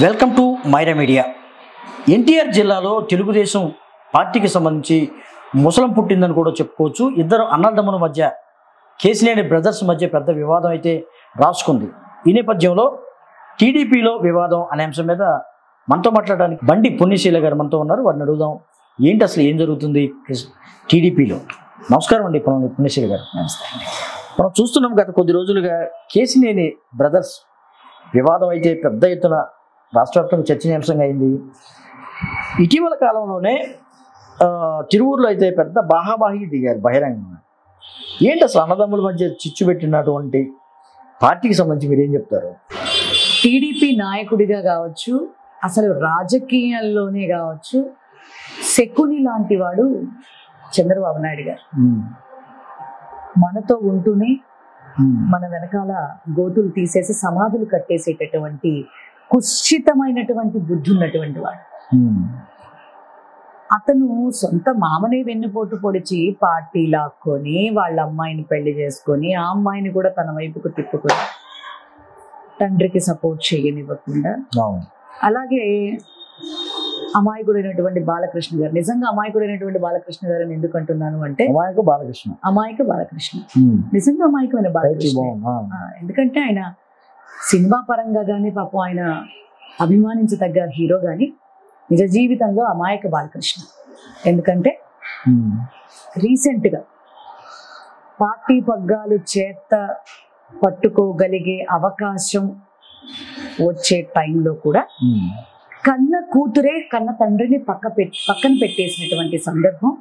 Welcome to Myra media. NTR జిల్లాలో తెలుగుదేశం పార్టీకి సంబంధించి ముసలం పుట్టిందని కూడా చెప్పుకోవచ్చు. ఇద్దరు అన్నదమ్ముల మధ్య కేసినేని బ్రదర్స్ మధ్య పెద్ద వివాదం అయితే రాసుకుంది. ఈ నేపథ్యంలో టీడీపీలో వివాదం అనే అంశం మీద మనతో మాట్లాడడానికి బండి పుణ్యశీల గారు మనతో ఉన్నారు. వారిని అడుగుదాం, ఏంటి అసలు ఏం జరుగుతుంది టీడీపీలో. నమస్కారం అండి పుణ్యశీల గారు. నమస్కారం. మనం చూస్తున్నాం గత కొద్ది రోజులుగా కేసినేని బ్రదర్స్ వివాదం అయితే పెద్ద ఎత్తున రాష్ట్ర వ్యాప్తంగా చర్చనీయాంశంగా అయింది. ఇటీవల కాలంలోనే తిరువూరులో అయితే పెద్ద బాహాబాహి దిగారు బహిరంగంగా. ఏంటి అసలు అన్నదమ్ముల మధ్య చిచ్చు పెట్టినటువంటి పార్టీకి సంబంధించి మీరు ఏం చెప్తారు? టీడీపీ నాయకుడిగా కావచ్చు, అసలు రాజకీయాల్లోనే కావచ్చు, శకుని లాంటి వాడు చంద్రబాబు నాయుడు గారు. మనతో ఉంటూనే మన వెనకాల గోతులు తీసేసి సమాధులు కట్టేసేటటువంటి కుశ్చితమైనటువంటి బుద్ధి ఉన్నటువంటి వాడు. అతను సొంత మామనే వెన్నుపోటు పొడిచి పార్టీ లాక్కొని వాళ్ళ అమ్మాయిని పెళ్లి చేసుకొని ఆ అమ్మాయిని కూడా తన వైపుకు తిప్పుకొని తండ్రికి సపోర్ట్ చేయనివ్వకుండా, అలాగే అమాయకుడైనటువంటి బాలకృష్ణ గారు, నిజంగా అమాయకుడైనటువంటి బాలకృష్ణ గారు అని ఎందుకు అంటున్నాను అంటే అమాయక బాలకృష్ణ నిజంగా అమాయకమైన బాలకృష్ణ. ఎందుకంటే ఆయన సినిమా పరంగా కానీ పాపం ఆయన అభిమానించదగ్గ హీరో కానీ నిజ జీవితంలో అమాయక బాలకృష్ణ. ఎందుకంటే రీసెంట్గా పార్టీ పగ్గాలు చేత పట్టుకోగలిగే అవకాశం వచ్చే టైంలో కూడా కన్న కూతురే కన్న తండ్రిని పక్కన పెట్టేసినటువంటి సందర్భం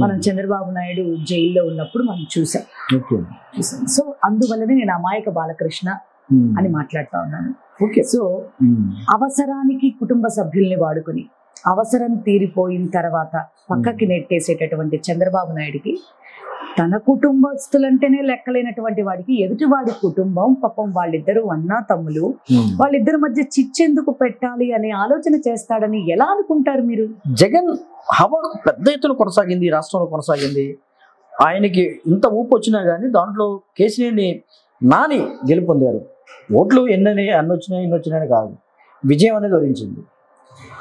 మనం చంద్రబాబు నాయుడు జైల్లో ఉన్నప్పుడు మనం చూసాం. సో అందువల్లనే నేను అమాయక బాలకృష్ణ అని మాట్లాడుతా ఉన్నాను. ఓకే, సో అవసరానికి కుటుంబ సభ్యుల్ని వాడుకొని అవసరం తీరిపోయిన తర్వాత పక్కకి నెట్టేసేటటువంటి చంద్రబాబు నాయుడికి తన కుటుంబస్తులంటేనే లెక్కలేనటువంటి వాడికి ఎదుటివాడి కుటుంబం, పాపం వాళ్ళిద్దరు అన్నా తమ్ములు, వాళ్ళిద్దరి మధ్య చిచ్చెందుకు పెట్టాలి అనే ఆలోచన చేస్తాడని ఎలా అనుకుంటారు మీరు? జగన్ హవా పెద్ద ఎత్తున కొనసాగింది, రాష్ట్రంలో కొనసాగింది. ఆయనకి ఇంత ఊపు వచ్చినా కానీ దాంట్లో కేసీఆర్ని నాని గెలుపొందారు. ఓట్లు అన్ని వచ్చినాయి ఇన్ని వచ్చినాయని కాదు, విజయం అనేది వరించింది.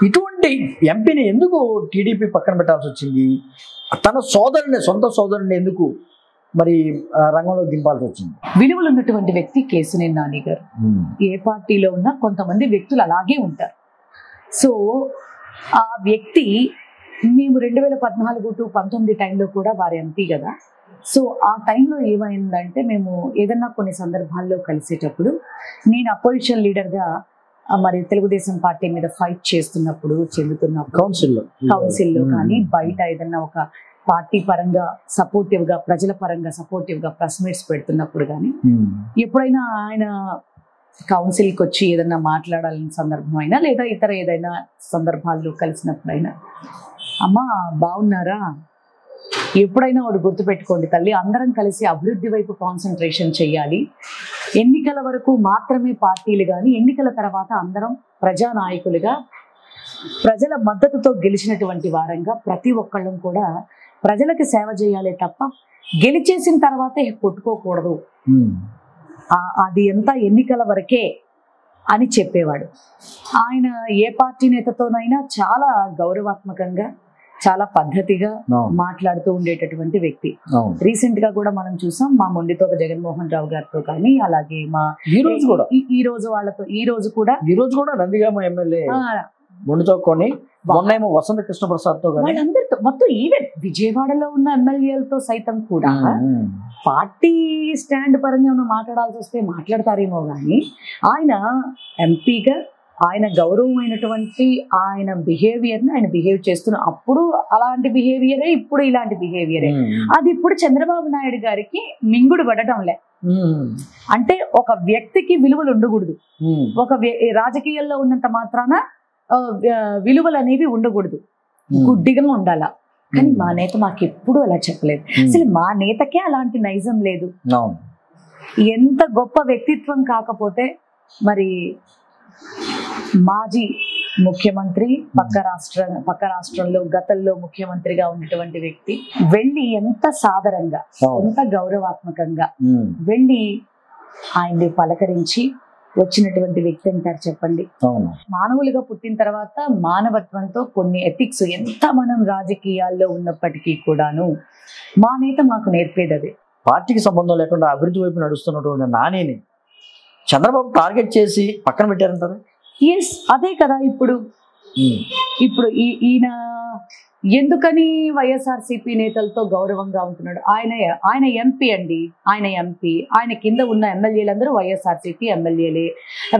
ఇటువంటి ఎంపీని ఎందుకు టీడీపీ పక్కన పెట్టాల్సి వచ్చింది? తన సొంత సోదరుని ఎందుకు మరి రంగంలో దింపాల్సి వచ్చింది? విలువలు ఉన్నటువంటి వ్యక్తి కేసినేని నాని గారు. ఏ పార్టీలో ఉన్నా కొంతమంది వ్యక్తులు అలాగే ఉంటారు. సో ఆ వ్యక్తి మేము 2014 to 19 టైంలో కూడా వారి ఎంపీ కదా. సో ఆ టైంలో ఏమైందంటే మేము ఏదన్నా కొన్ని సందర్భాల్లో కలిసేటప్పుడు నేను అపోజిషన్ లీడర్గా మరి తెలుగుదేశం పార్టీ మీద ఫైట్ చేస్తున్నప్పుడు కౌన్సిల్లో కానీ బయట ఏదన్నా ఒక పార్టీ పరంగా సపోర్టివ్గా, ప్రజల పరంగా సపోర్టివ్గా ప్రెస్ మీట్స్ పెడుతున్నప్పుడు కానీ ఎప్పుడైనా ఆయన కౌన్సిల్కి వచ్చి ఏదన్నా మాట్లాడాలని సందర్భం అయినా లేదా ఇతర ఏదైనా సందర్భాల్లో కలిసినప్పుడైనా, అమ్మా బాగున్నారా, ఎప్పుడైనా వాడు గుర్తుపెట్టుకోండి తల్లి, అందరం కలిసి అభివృద్ధి వైపు కాన్సన్ట్రేషన్ చేయాలి. ఎన్నికల వరకు మాత్రమే పార్టీలు కానీ ఎన్నికల తర్వాత అందరం ప్రజానాయకులుగా ప్రజల మద్దతుతో గెలిచినటువంటి వారంగా ప్రతి ఒక్కళ్ళం కూడా ప్రజలకు సేవ చేయాలి తప్ప గెలిచేసిన తర్వాతే కొట్టుకోకూడదు. అది ఎంత ఎన్నికల వరకే అని చెప్పేవాడు. ఆయన ఏ పార్టీ నేతతోనైనా చాలా గౌరవాత్మకంగా, చాలా పద్ధతిగా మాట్లాడుతూ ఉండేటటువంటి వ్యక్తి. రీసెంట్ గా కూడా మనం చూసాం మా మొండితోక జగన్మోహన్ రావు గారితో కానీ, అలాగే మా ఈ రోజు కూడా నందిగామ ఎమ్మెల్యే మొండితోకొని, మొన్నేమో వసంత కృష్ణ ప్రసాద్ తో వాళ్ళందరితో మొత్తం ఈవెన్ విజయవాడలో ఉన్న ఎమ్మెల్యేలతో సైతం కూడా పార్టీ స్టాండ్ పరంగా ఏమైనా మాట్లాడాల్సి వస్తే మాట్లాడతారేమో కానీ ఆయన ఎంపీగా ఆయన గౌరవమైనటువంటి ఆయన బిహేవియర్ని ఆయన బిహేవ్ చేస్తున్న అప్పుడు అలాంటి బిహేవియరే, ఇప్పుడు ఇలాంటి బిహేవియరే. అది ఇప్పుడు చంద్రబాబు నాయుడు గారికి మింగుడు పడటంలే. అంటే ఒక వ్యక్తికి విలువలు ఉండకూడదు, ఒక రాజకీయాల్లో ఉన్నంత మాత్రాన విలువలు అనేవి ఉండకూడదు, గుడ్డిగా ఉండాల. కానీ మా నేత మాకు ఎప్పుడు అలా చెప్పలేదు. అసలు మా నేతకే అలాంటి నైజం లేదు. ఎంత గొప్ప వ్యక్తిత్వం కాకపోతే మరి మాజీ ముఖ్యమంత్రి, పక్క రాష్ట్రంలో గతంలో ముఖ్యమంత్రిగా ఉన్నటువంటి వ్యక్తి వెళ్ళి ఎంత సాదరంగా, ఎంత గౌరవాత్మకంగా వెళ్ళి ఆయన్ని పలకరించి వచ్చినటువంటి వ్యక్తి అంటారు చెప్పండి. అవును. మానవులుగా పుట్టిన తర్వాత మానవత్వంతో కొన్ని ఎథిక్స్ ఎంత మనం రాజకీయాల్లో ఉన్నప్పటికీ కూడాను మా నేత మాకు నేర్పేది అదే. పార్టీకి సంబంధం లేకుండా అభివృద్ధి వైపు నడుస్తున్నటువంటి నానిని చంద్రబాబు టార్గెట్ చేసి పక్కన పెట్టారంటారు. ఎస్, అదే కదా. ఇప్పుడు ఈయన ఎందుకని వైఎస్ఆర్సీపీ నేతలతో గౌరవంగా ఉంటున్నాడు? ఆయన ఎంపీ అండి, ఆయన ఎంపీ. ఆయన కింద ఉన్న ఎమ్మెల్యేలందరూ వైఎస్ఆర్సీపీ ఎమ్మెల్యేలే.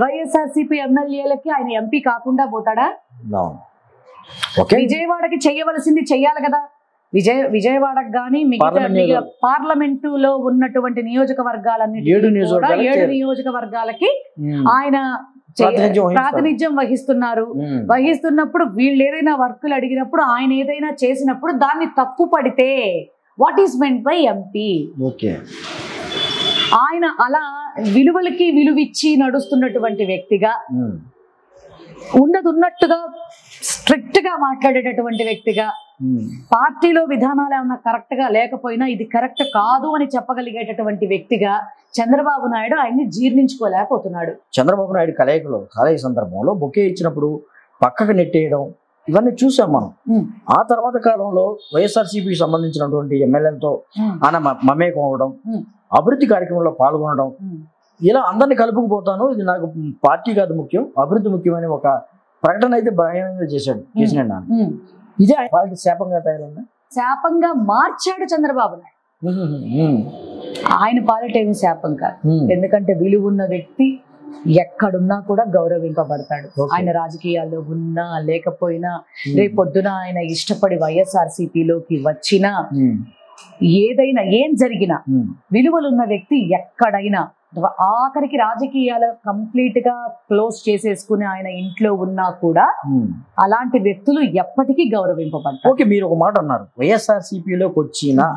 వైఎస్ఆర్సీపీ ఎమ్మెల్యేలకి ఆయన ఎంపీ కాకుండా పోతాడా? విజయవాడకి చేయవలసింది చెయ్యాలి కదా. విజయవాడకు కానీ మిగతా పార్లమెంటులో ఉన్నటువంటి నియోజకవర్గాలన్నీ 7 నియోజకవర్గాలకి ఆయన ప్రాతినిధ్యం వహిస్తున్నారు. వహిస్తున్నప్పుడు వీళ్ళు ఏదైనా వర్కులు అడిగినప్పుడు ఆయన ఏదైనా చేసినప్పుడు దాన్ని తప్పు పడితే what is meant by MP? ఆయన అలా విలువలకి విలువిచ్చి నడుస్తున్నటువంటి వ్యక్తిగా, ఉన్నట్టుగా స్ట్రిక్ట్ గా మాట్లాడేటటువంటి వ్యక్తిగా, పార్టీలో విధానాలు ఏమన్నా కరెక్ట్ గా లేకపోయినా ఇది కరెక్ట్ కాదు అని చెప్పగలిగేటటువంటి వ్యక్తిగా చంద్రబాబు నాయుడు ఆయన్ని జీర్ణించుకోలేకపోతున్నాడు. చంద్రబాబు నాయుడు కలయిక సందర్భంలో బొకే ఇచ్చినప్పుడు పక్కకు నెట్టేయడం ఇవన్నీ చూసాం మనం. ఆ తర్వాత కాలంలో వైఎస్ఆర్సీపీకి సంబంధించినటువంటి ఎమ్మెల్యేలతో ఆయన మమేకం అవడం, అభివృద్ధి కార్యక్రమంలో పాల్గొనడం, ఇలా అందరినీ కలుపుకుపోతాను, ఇది నాకు పార్టీ కాదు ముఖ్యం, అభివృద్ధి ముఖ్యమని ఒక ప్రకటన అయితే బహిరంగంగా చేశాడు కేసీఆర్ నాన్న. ఇదే వాళ్ళకి శాపంగా తయారైందా? శాపంగా మార్చాడు చంద్రబాబు నాయుడు. ఆయన పాలిట ఏమి శాపం కాదు. ఎందుకంటే విలువ ఉన్న వ్యక్తి ఎక్కడున్నా కూడా గౌరవింపబడతాడు. ఆయన రాజకీయాల్లో ఉన్నా లేకపోయినా, రేపొద్దున ఆయన ఇష్టపడి వైఎస్ఆర్సీపీలోకి వచ్చినా, ఏదైనా ఏం జరిగినా విలువలున్న వ్యక్తి ఎక్కడైనా, ఆఖరికి రాజకీయాలు కంప్లీట్ గా క్లోజ్ చేసేసుకుని ఆయన ఇంట్లో ఉన్నా కూడా అలాంటి వ్యక్తులు ఎప్పటికీ గౌరవింపబడతారు. ఓకే, మీరు ఒక మాట అన్నారు, వైఎస్ఆర్సీపీలోకి వచ్చినా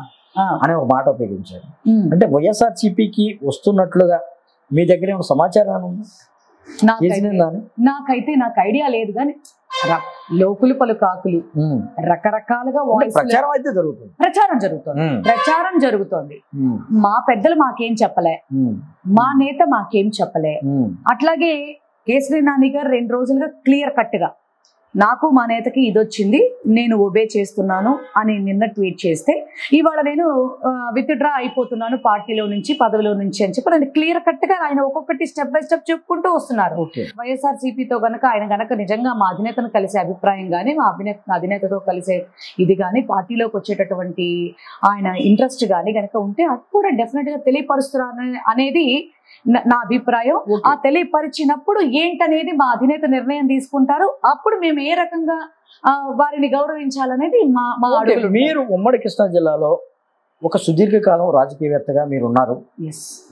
అనే ఒక మాట ఉపయోగించారు. అంటే వైఎస్ఆర్సీపీకి వస్తున్నట్లుగా మీ దగ్గర ఏమైనా సమాచారం ఉందా? నాకైతే నాకు ఐడియా లేదు, కానీ లోకులు పలు కాకులు రకరకాలుగా ప్రచారం జరుగుతుంది. మా పెద్దలు మాకేం చెప్పలే, మా నేత మాకేం చెప్పలే. అట్లాగే కేసరి నాని గారు 2 రోజులుగా క్లియర్ కట్ గా నాకు మా నేతకి ఇదొచ్చింది, నేను ఒబే చేస్తున్నాను అని నిన్న ట్వీట్ చేస్తే, ఇవాళ నేను విత్డ్రా అయిపోతున్నాను పార్టీలో నుంచి, పదవిలో నుంచి అని చెప్పి నేను క్లియర్ కట్ గా ఆయన ఒక్కొక్కటి స్టెప్ బై స్టెప్ చెప్పుకుంటూ వస్తున్నారు. వైఎస్ఆర్సీపీతో గనక ఆయన గనక నిజంగా మా అధినేతను కలిసే అభిప్రాయం కానీ, మా అధినేతతో కలిసే ఇది కానీ, పార్టీలోకి వచ్చేటటువంటి ఆయన ఇంట్రెస్ట్ కానీ గనక ఉంటే అది కూడా డెఫినెట్ గా తెలియపరుస్తున్నారు అనేది నా అభిప్రాయం. ఆ తెలియపరిచినప్పుడు ఏంటనేది మా అధినేత నిర్ణయం తీసుకుంటారు. అప్పుడు మేము ఏ రకంగా వారిని గౌరవించాలనేది మా అడుగులు. మీరు ఉమ్మడి కృష్ణా జిల్లాలో ఒక సుదీర్ఘకాలం రాజకీయవేత్తగా మీరు ఉన్నారు.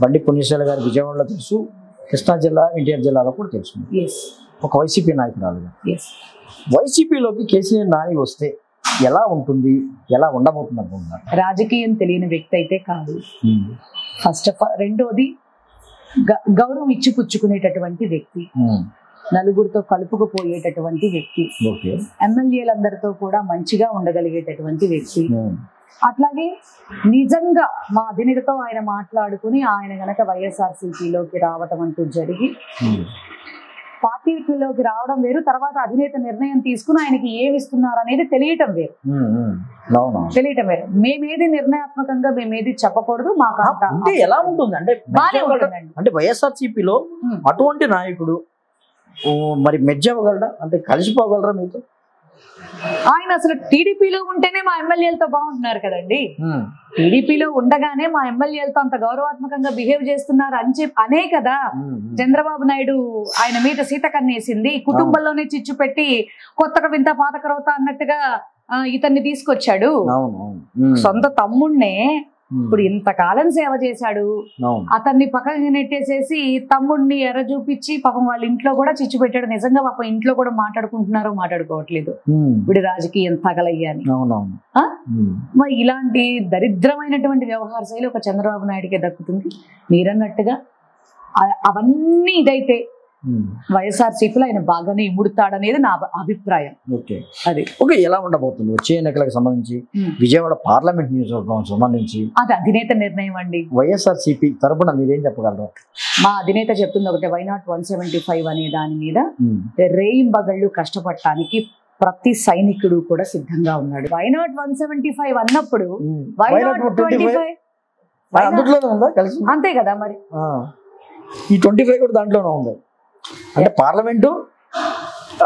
బండి పుణ్యశీల గారు విజయవాడలో తెలుసు, కృష్ణా జిల్లా ఎన్టీఆర్ జిల్లాలో కూడా తెలుసు. ఒక వైసీపీ నాయకురాలుగా వైసీపీలోకి కేసీఆర్ నాని వస్తే ఎలా ఉంటుంది, ఎలా ఉండబోతుంది అనుకుంటున్నారు? రాజకీయం తెలియని వ్యక్తి అయితే కాదు ఫస్ట్ ఆఫ్ ఆల్. రెండోది గౌరవం ఇచ్చి పుచ్చుకునేటటువంటి వ్యక్తి, నలుగురితో కలుపుకుపోయేటటువంటి వ్యక్తి, ఎమ్మెల్యేలందరితో కూడా మంచిగా ఉండగలిగేటటువంటి వ్యక్తి. అట్లాగే నిజంగా మా అధినేతతో ఆయన మాట్లాడుకుని ఆయన గనక వైఎస్ఆర్సీపీలోకి రావటం అంటూ జరిగి పార్టీలోకి రావడం వేరు, తర్వాత అధినేత నిర్ణయం తీసుకుని ఆయనకి ఏమి ఇస్తున్నారు అనేది తెలియటం వేరు. మేమేది నిర్ణయాత్మకంగా మేమేది చెప్పకూడదు. మాకు అంటే ఎలా ఉంటుంది అంటే వైఎస్ఆర్సీపీలో అటువంటి నాయకుడు మరి మెర్జ్ అవ్వగలరా, అంటే కలిసిపోగలరా మీతో? ఆయన అసలు టీడీపీలో ఉంటేనే మా ఎమ్మెల్యేలతో బాగుంటున్నారు కదండి. టీడీపీలో ఉండగానే మా ఎమ్మెల్యేలతో అంత గౌరవాత్మకంగా బిహేవ్ చేస్తున్నారు అనే కదా చంద్రబాబు నాయుడు ఆయన మీద సీతకన్నేసింది. కుటుంబంలోనే చిచ్చు పెట్టి కొత్తగా వింత పాతకరవుత అన్నట్టుగా ఇతన్ని తీసుకొచ్చాడు. సొంత తమ్ముణ్ణే ఇప్పుడు ఇంతకాలం సేవ చేశాడు, అతన్ని పక్కకి నెట్టేసేసి తమ్ముడిని ఎర్ర చూపించి పాపం వాళ్ళ ఇంట్లో కూడా చిచ్చు పెట్టాడు. నిజంగా పాపం ఇంట్లో కూడా మాట్లాడుకుంటున్నారో మాట్లాడుకోవట్లేదు ఇప్పుడు రాజకీయం తగలయ్యాని. మరి ఇలాంటి దరిద్రమైనటువంటి వ్యవహార శైలి ఒక చంద్రబాబు నాయుడికే దక్కుతుంది. మీరన్నట్టుగా అవన్నీ ఇదైతే వైఎస్ఆర్సీపీలో ఆయన బాగానే ఇముడుతాడనేది నా అభిప్రాయం. ఓకే అది ఓకే ఎలా ఉండబోతుంది వచ్చే ఎన్నికలకు సంబంధించి విజయవాడ పార్లమెంట్ నియోజకవర్గం సంబంధించి? అది అధినేత నిర్ణయం అండి. వైఎస్ఆర్సీపీ తరపున మీరేం చెప్పగలరు? మా అధినేత చెప్తుంది ఒకటే, వై నాట్ 175 అనే దాని మీద రేయింబగళ్ళు కష్టపడటానికి ప్రతి సైనికుడు కూడా సిద్ధంగా ఉన్నాడు. వై నాట్ 175 అన్నప్పుడు వై నాట్ 25 అందులోనే ఉందా కలిసి? అంతే కదా మరి. ఈ 25 కూడా దాంట్లోనే ఉంది అంటే పార్లమెంటు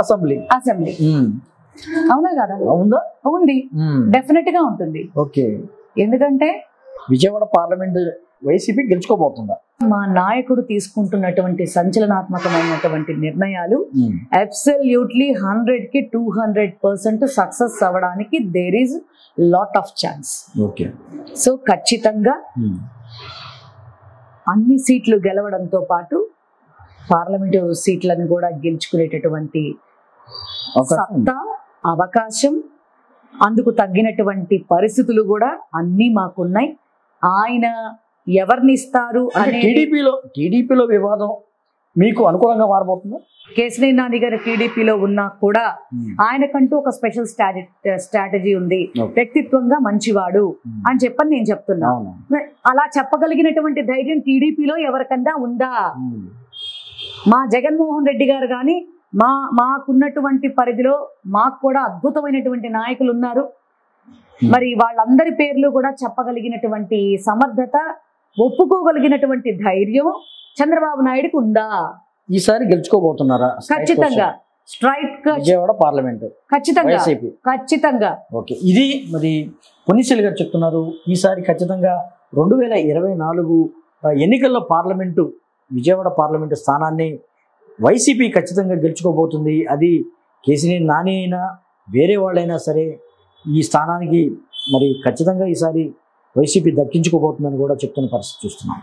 అసెంబ్లీ అవునా కదా? ఉందా? ఉంది, డెఫినెట్ గా ఉంటుంది. ఓకే ఎందుకంటే విజయవాడ పార్లమెంట్ వైసీపీ గెలుచుకోబోతుందా? మా నాయకుడు తీసుకుంటున్నటువంటి సంచలనాత్మకమైనటువంటి నిర్ణయాలు అబ్సల్యూట్లీ 100కి 200% సక్సెస్ అవ్వడానికి there is lot of chance. Okay so ఖచ్చితంగా అన్ని సీట్లు గెలవడంతో పాటు పార్లమెంటు సీట్లను కూడా గెలుచుకునేటటువంటి సత్తా, అవకాశం, అందుకు తగ్గినటువంటి పరిస్థితులు కూడా అన్నీ మాకున్నాయి. ఆయన ఎవరిని ఇస్తారు అనే టీడీపీలో వివాదం మీకు అనుకూలంగా మారబోతుందా? కేశినేని నాని గారు టీడీపీలో ఉన్నా కూడా ఆయనకంటూ ఒక స్పెషల్ స్ట్రాటజీ ఉంది, వ్యక్తిత్వంగా మంచివాడు అని చెప్పని నేను చెప్తున్నా. అలా చెప్పగలిగినటువంటి ధైర్యం టీడీపీలో ఎవరికన్నా ఉందా? మా జగన్మోహన్ రెడ్డి గారు కానీ మాకున్నటువంటి పరిధిలో మాకు కూడా అద్భుతమైనటువంటి నాయకులు ఉన్నారు. మరి వాళ్ళందరి పేర్లు కూడా చెప్పగలిగినటువంటి సమర్థత, ఒప్పుకోగలిగినటువంటి ధైర్యం చంద్రబాబు నాయుడుకి ఉందా? ఈసారి గెలుచుకోబోతున్నారా? ఖచ్చితంగా స్ట్రైట్ విజయవాడ పార్లమెంట్ ఖచ్చితంగా. ఓకే ఇది మరి పొన్నిశెల్లి గారు చెప్తున్నారు. ఈసారి ఖచ్చితంగా 2024 ఎన్నికల్లో పార్లమెంటు విజయవాడ పార్లమెంటు స్థానాన్ని వైసీపీ ఖచ్చితంగా గెలుచుకోబోతుంది. అది కేశినేని నాని అయినా వేరే వాళ్ళైనా సరే ఈ స్థానానికి మరి ఖచ్చితంగా ఈసారి వైసీపీ దక్కించుకోబోతుందని కూడా చెప్తున్న పరిస్థితి చూస్తున్నాం.